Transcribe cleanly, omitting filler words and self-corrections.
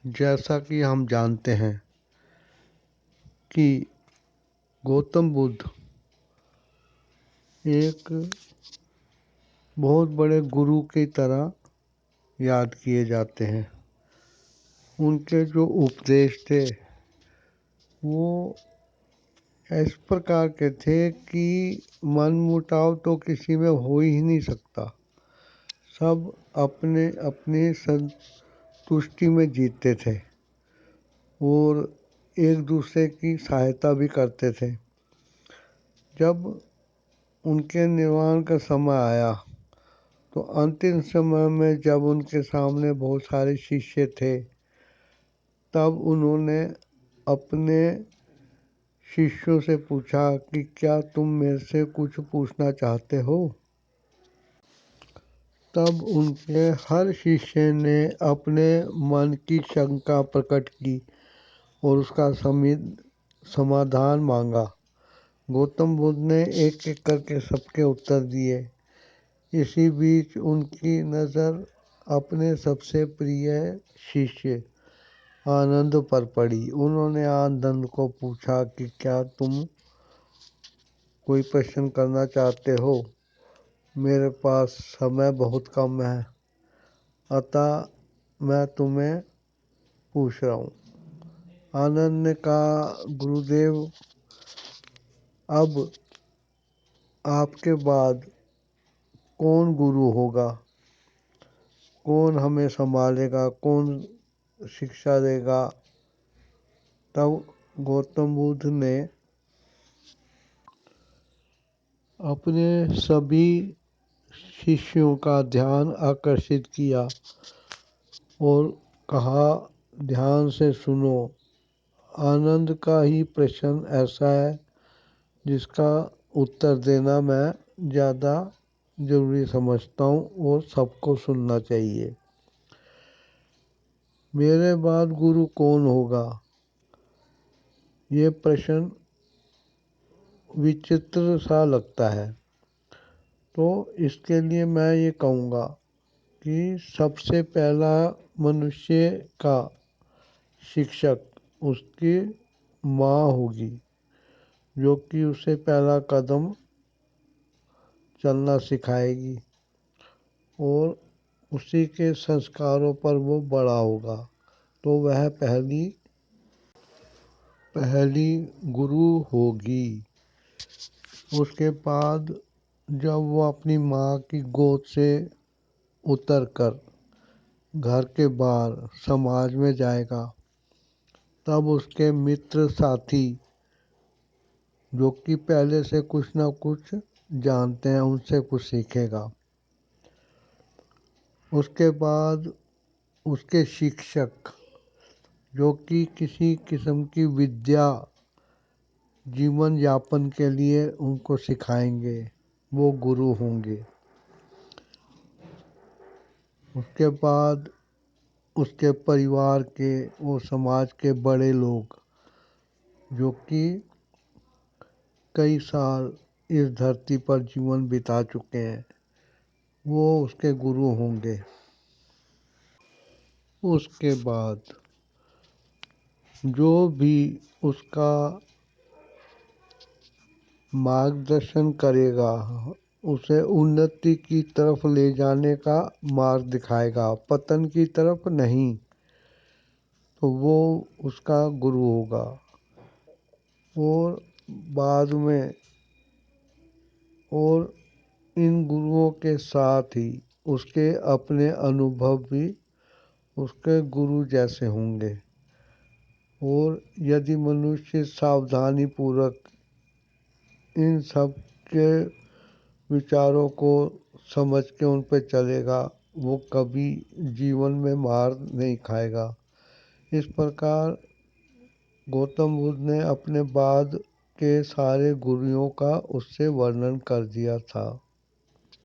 जैसा कि हम जानते हैं कि गौतम बुद्ध एक बहुत बड़े गुरु की तरह याद किए जाते हैं। उनके जो उपदेश थे वो इस प्रकार के थे कि मनमुटाव तो किसी में हो ही नहीं सकता। सब अपने अपनी संतुष्टि में जीते थे और एक दूसरे की सहायता भी करते थे। जब उनके निर्वाण का समय आया तो अंतिम समय में जब उनके सामने बहुत सारे शिष्य थे, तब उन्होंने अपने शिष्यों से पूछा कि क्या तुम मेरे से कुछ पूछना चाहते हो। तब उनके हर शिष्य ने अपने मन की शंका प्रकट की और उसका समाधान मांगा। गौतम बुद्ध ने एक एक करके सबके उत्तर दिए। इसी बीच उनकी नज़र अपने सबसे प्रिय शिष्य आनंद पर पड़ी। उन्होंने आनंद को पूछा कि क्या तुम कोई प्रश्न करना चाहते हो। मेरे पास समय बहुत कम है, अतः मैं तुम्हें पूछ रहा हूँ। आनंद ने कहा, गुरुदेव, अब आपके बाद कौन गुरु होगा, कौन हमें संभालेगा, कौन शिक्षा देगा। तब गौतम बुद्ध ने अपने सभी शिष्यों का ध्यान आकर्षित किया और कहा, ध्यान से सुनो। आनंद का ही प्रश्न ऐसा है जिसका उत्तर देना मैं ज़्यादा ज़रूरी समझता हूँ और सबको सुनना चाहिए। मेरे बाद गुरु कौन होगा, ये प्रश्न विचित्र सा लगता है। तो इसके लिए मैं ये कहूँगा कि सबसे पहला मनुष्य का शिक्षक उसकी माँ होगी, जो कि उसे पहला कदम चलना सिखाएगी और उसी के संस्कारों पर वो बड़ा होगा। तो वह पहली गुरु होगी। उसके बाद जब वो अपनी माँ की गोद से उतरकर घर के बाहर समाज में जाएगा, तब उसके मित्र साथी जो कि पहले से कुछ ना कुछ जानते हैं, उनसे कुछ सीखेगा। उसके बाद उसके शिक्षक जो कि किसी किस्म की विद्या जीवन यापन के लिए उनको सिखाएंगे, वो गुरु होंगे। उसके बाद उसके परिवार के और समाज के बड़े लोग जो कि कई साल इस धरती पर जीवन बिता चुके हैं, वो उसके गुरु होंगे। उसके बाद जो भी उसका मार्गदर्शन करेगा, उसे उन्नति की तरफ ले जाने का मार्ग दिखाएगा, पतन की तरफ नहीं, तो वो उसका गुरु होगा। और बाद में और इन गुरुओं के साथ ही उसके अपने अनुभव भी उसके गुरु जैसे होंगे। और यदि मनुष्य सावधानी पूर्वक इन सब के विचारों को समझ के उन पर चलेगा, वो कभी जीवन में मार नहीं खाएगा। इस प्रकार गौतम बुद्ध ने अपने बाद के सारे गुरुओं का उससे वर्णन कर दिया था।